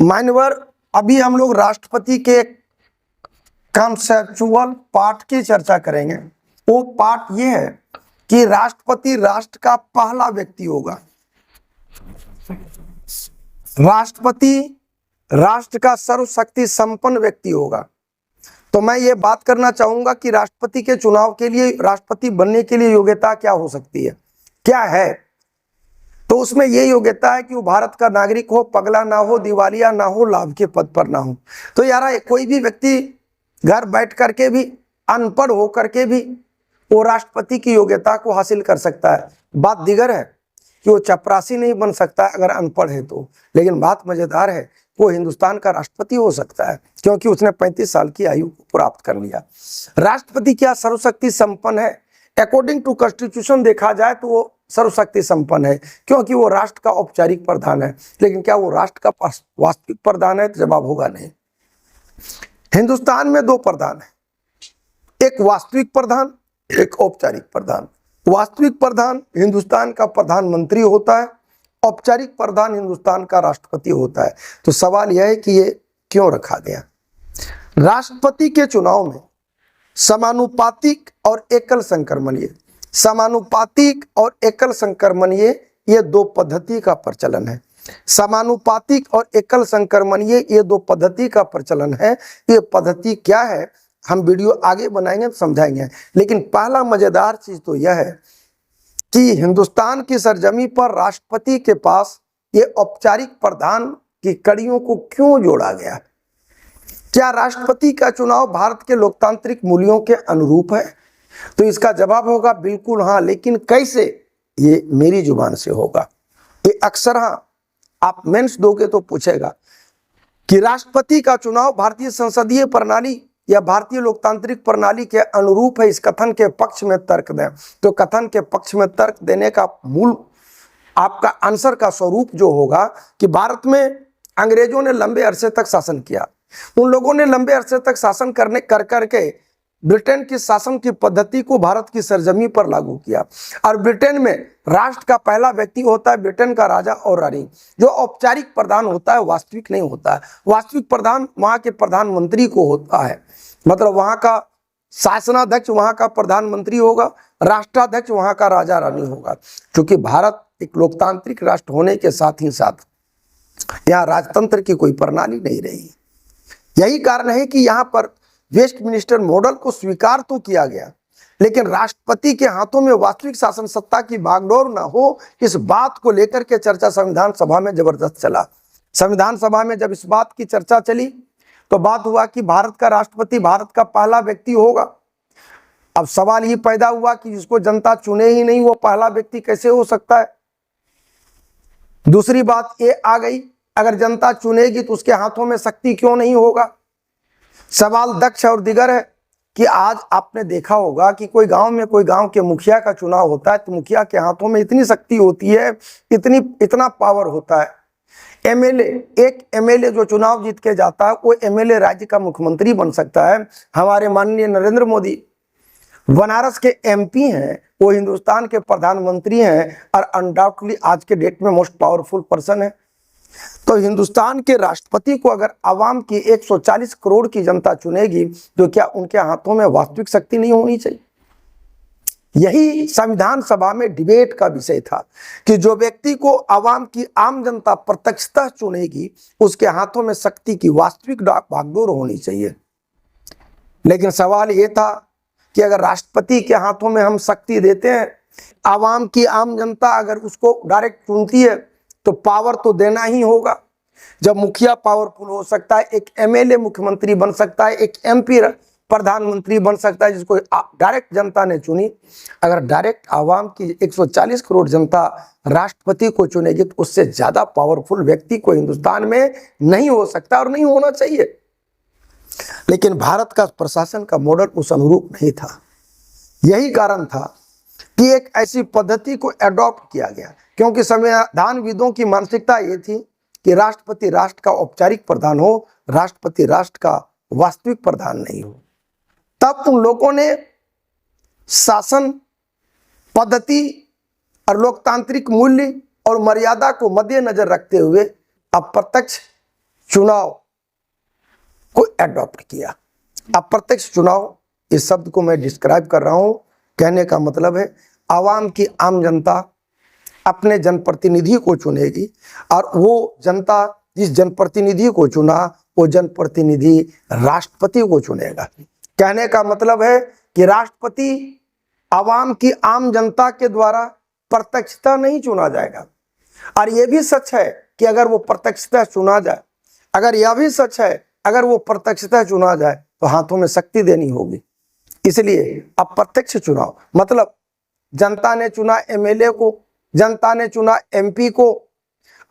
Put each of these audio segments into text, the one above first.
मान्यवर, अभी हम लोग राष्ट्रपति के कॉन्सेप्चुअल पार्ट की चर्चा करेंगे। वो पार्ट ये है कि राष्ट्रपति राष्ट्र का पहला व्यक्ति होगा। राष्ट्रपति राष्ट्र का सर्वशक्ति संपन्न व्यक्ति होगा। तो मैं ये बात करना चाहूंगा कि राष्ट्रपति के चुनाव के लिए, राष्ट्रपति बनने के लिए योग्यता क्या हो सकती है, क्या है। तो उसमें ये योग्यता है कि वो भारत का नागरिक हो, पगला ना हो, दिवालिया ना हो, लाभ के पद पर ना हो। तो यार कोई भी व्यक्ति घर बैठ करके भी, अनपढ़ हो करके भी वो राष्ट्रपति की योग्यता को हासिल कर सकता है। बात दिगर है कि वो चपरासी नहीं बन सकता अगर अनपढ़ है तो, लेकिन बात मजेदार है वो हिंदुस्तान का राष्ट्रपति हो सकता है क्योंकि उसने 35 साल की आयु को प्राप्त कर लिया। राष्ट्रपति क्या सर्वशक्ति संपन्न है? अकॉर्डिंग टू कॉन्स्टिट्यूशन देखा जाए तो वो सर्वशक्ति संपन्न है क्योंकि वो राष्ट्र का औपचारिक प्रधान है। लेकिन क्या वो राष्ट्र का वास्तविक प्रधान है? तो जवाब होगा नहीं। हिंदुस्तान में दो प्रधान है, एक वास्तविक प्रधान, एक औपचारिक प्रधान। वास्तविक प्रधान हिंदुस्तान का प्रधानमंत्री होता है, औपचारिक प्रधान हिंदुस्तान का राष्ट्रपति होता है। तो सवाल यह है कि ये क्यों रखा गया? राष्ट्रपति के चुनाव में समानुपातिक और एकल संक्रमणीय, समानुपातिक और एकल संक्रमणीय ये दो पद्धति का प्रचलन है। समानुपातिक और एकल संक्रमणीय ये दो पद्धति का प्रचलन है। ये पद्धति क्या है हम वीडियो आगे बनाएंगे तो समझाएंगे। लेकिन पहला मजेदार चीज तो यह है कि हिंदुस्तान की सरजमी पर राष्ट्रपति के पास ये औपचारिक प्रधान की कड़ियों को क्यों जोड़ा गया? क्या राष्ट्रपति का चुनाव भारत के लोकतांत्रिक मूल्यों के अनुरूप है? तो इसका जवाब होगा बिल्कुल हाँ। लेकिन कैसे? ये मेरी जुबान से होगा। ये अक्सर हाँ आप मेंस दोगे तो पूछेगा कि राष्ट्रपति का चुनाव भारतीय संसदीय प्रणाली या भारतीय लोकतांत्रिक प्रणाली के अनुरूप है, इस कथन के पक्ष में तर्क दें। तो कथन के पक्ष में तर्क देने का मूल आपका आंसर का स्वरूप जो होगा कि भारत में अंग्रेजों ने लंबे अरसे तक शासन किया। उन लोगों ने लंबे अरसे तक शासन करके ब्रिटेन की शासन की पद्धति को भारत की सरजमी पर लागू किया। और ब्रिटेन में राष्ट्र का पहला व्यक्ति होता है ब्रिटेन का राजा और रानी, जो औपचारिक प्रधान होता है, वास्तविक नहीं होता है। वास्तविक प्रधान वहां के प्रधानमंत्री को होता है, मतलब वहां का शासनाध्यक्ष वहां का प्रधानमंत्री होगा, राष्ट्राध्यक्ष वहां का राजा रानी होगा। क्योंकि भारत एक लोकतांत्रिक राष्ट्र होने के साथ ही साथ यहाँ राजतंत्र की कोई प्रणाली नहीं रही। यही कारण है कि यहाँ पर वेस्टमिनिस्टर मॉडल को स्वीकार तो किया गया, लेकिन राष्ट्रपति के हाथों में वास्तविक शासन सत्ता की बागडोर ना हो, इस बात को लेकर के चर्चा संविधान सभा में जबरदस्त चला। संविधान सभा में जब इस बात की चर्चा चली तो बात हुआ कि भारत का राष्ट्रपति भारत का पहला व्यक्ति होगा। अब सवाल ही पैदा हुआ कि जिसको जनता चुने ही नहीं वो पहला व्यक्ति कैसे हो सकता है? दूसरी बात ये आ गई, अगर जनता चुनेगी तो उसके हाथों में शक्ति क्यों नहीं होगा? सवाल दक्ष और दिगर है कि आज आपने देखा होगा कि कोई गांव में कोई गांव के मुखिया का चुनाव होता है तो मुखिया के हाथों में इतनी शक्ति होती है, इतना पावर होता है। एक एमएलए जो चुनाव जीत के जाता है वो एमएलए राज्य का मुख्यमंत्री बन सकता है। हमारे माननीय नरेंद्र मोदी बनारस के एमपी हैं, वो हिंदुस्तान के प्रधानमंत्री हैं और अनडाउटली आज के डेट में मोस्ट पावरफुल पर्सन है। तो हिंदुस्तान के राष्ट्रपति को अगर आवाम की 140 करोड़ की जनता चुनेगी तो क्या उनके हाथों में वास्तविक शक्ति नहीं होनी चाहिए? यही संविधान सभा में डिबेट का विषय था कि जो व्यक्ति को आवाम की आम जनता प्रत्यक्षतः चुनेगी उसके हाथों में शक्ति की वास्तविक बागडोर होनी चाहिए। लेकिन सवाल यह था कि अगर राष्ट्रपति के हाथों में हम शक्ति देते हैं, आवाम की आम जनता अगर उसको डायरेक्ट चुनती है तो पावर तो देना ही होगा। जब मुखिया पावरफुल हो सकता है, एक एमएलए मुख्यमंत्री बन सकता है, एक एमपी प्रधानमंत्री बन सकता है जिसको डायरेक्ट जनता ने चुनी। अगर डायरेक्ट आवाम की 140 करोड़ जनता राष्ट्रपति को चुनेगी तो उससे ज्यादा पावरफुल व्यक्ति को हिंदुस्तान में नहीं हो सकता और नहीं होना चाहिए। लेकिन भारत का प्रशासन का मॉडल उस अनुरूप नहीं था। यही कारण था कि एक ऐसी पद्धति को एडॉप्ट किया गया, क्योंकि संविधानविदों की मानसिकता ये थी कि राष्ट्रपति राष्ट्र का औपचारिक प्रधान हो, राष्ट्रपति राष्ट्र का वास्तविक प्रधान नहीं हो। तब उन लोगों ने शासन पद्धति और लोकतांत्रिक मूल्य और मर्यादा को मद्देनजर रखते हुए अप्रत्यक्ष चुनाव को एडॉप्ट किया। अप्रत्यक्ष चुनाव इस शब्द को मैं डिस्क्राइब कर रहा हूं, कहने का मतलब है आवाम की आम जनता अपने जनप्रतिनिधि को चुनेगी और वो जनता जिस जनप्रतिनिधि को चुना वो जनप्रतिनिधि राष्ट्रपति को चुनेगा। कहने का मतलब है कि राष्ट्रपति आवाम की आम जनता के द्वारा प्रत्यक्षता नहीं चुना जाएगा। और यह भी सच है कि अगर वो प्रत्यक्षता चुना जाए, अगर यह भी सच है अगर वो प्रत्यक्षता चुना जाए तो हाथों में शक्ति देनी होगी। इसलिए अप्रत्यक्ष चुनाव मतलब जनता ने चुना एमएलए को, जनता ने चुना एमपी को,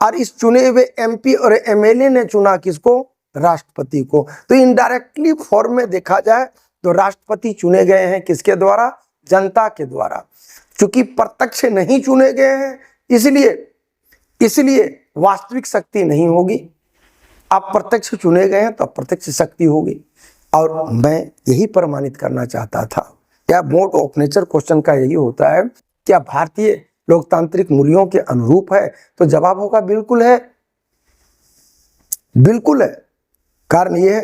और इस चुने हुए एमपी और एमएलए ने चुना किसको? राष्ट्रपति को। तो इनडायरेक्टली फॉर्म में देखा जाए तो राष्ट्रपति चुने गए हैं किसके द्वारा? जनता के द्वारा। क्योंकि प्रत्यक्ष नहीं चुने गए हैं इसलिए वास्तविक शक्ति नहीं होगी। अप्रत्यक्ष चुने गए हैं तो अप्रत्यक्ष शक्ति होगी। और मैं यही प्रमाणित करना चाहता था, क्या मोड ऑफ नेचर क्वेश्चन का यही होता है, क्या भारतीय लोकतांत्रिक मूल्यों के अनुरूप है? तो जवाब होगा बिल्कुल है, बिल्कुल है। कारण यह है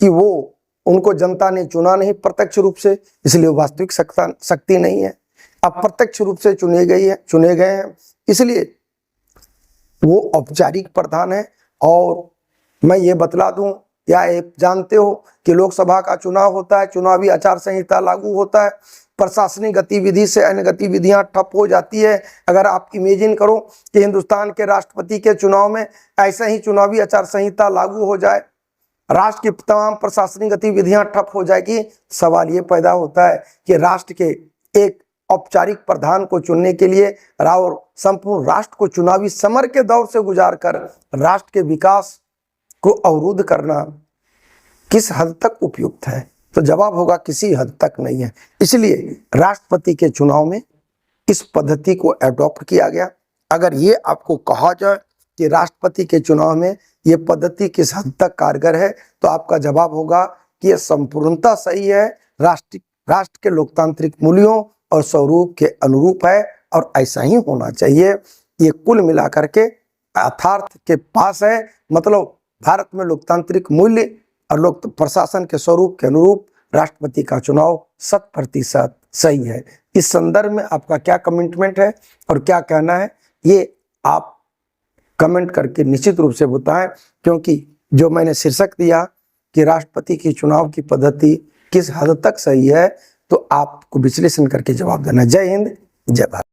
कि वो उनको जनता ने चुना नहीं प्रत्यक्ष रूप से, इसलिए वास्तविक शक्ति नहीं है। अप्रत्यक्ष रूप से चुने गए हैं इसलिए वो औपचारिक प्रधान है। और मैं ये बतला दूं, या आप जानते हो कि लोकसभा का चुनाव होता है, चुनावी आचार संहिता लागू होता है, प्रशासनिक गतिविधि से अन्य गतिविधियां ठप हो जाती है। अगर आप इमेजिन करो कि हिंदुस्तान के राष्ट्रपति के चुनाव में ऐसे ही चुनावी आचार संहिता लागू हो जाए, राष्ट्र की तमाम प्रशासनिक गतिविधियां ठप हो जाएगी। सवाल ये पैदा होता है कि राष्ट्र के एक औपचारिक प्रधान को चुनने के लिए और संपूर्ण राष्ट्र को चुनावी समर के दौर से गुजार कर राष्ट्र के विकास को अवरुद्ध करना किस हद तक उपयुक्त है? तो जवाब होगा किसी हद तक नहीं है। इसलिए राष्ट्रपति के चुनाव में इस पद्धति को एडॉप्ट किया गया। अगर ये आपको कहा जाए कि राष्ट्रपति के चुनाव में ये पद्धति किस हद तक कारगर है, तो आपका जवाब होगा कि यह संपूर्णतः सही है, राष्ट्र के लोकतांत्रिक मूल्यों और स्वरूप के अनुरूप है और ऐसा ही होना चाहिए। ये कुल मिलाकर के यथार्थ के पास है। मतलब भारत में लोकतांत्रिक मूल्य और लोक प्रशासन के स्वरूप के अनुरूप राष्ट्रपति का चुनाव 100% सही है। इस संदर्भ में आपका क्या कमिटमेंट है और क्या कहना है, ये आप कमेंट करके निश्चित रूप से बताएं। क्योंकि जो मैंने शीर्षक दिया कि राष्ट्रपति की चुनाव की पद्धति किस हद तक सही है, तो आपको विश्लेषण करके जवाब देना। जय हिंद, जय भारत।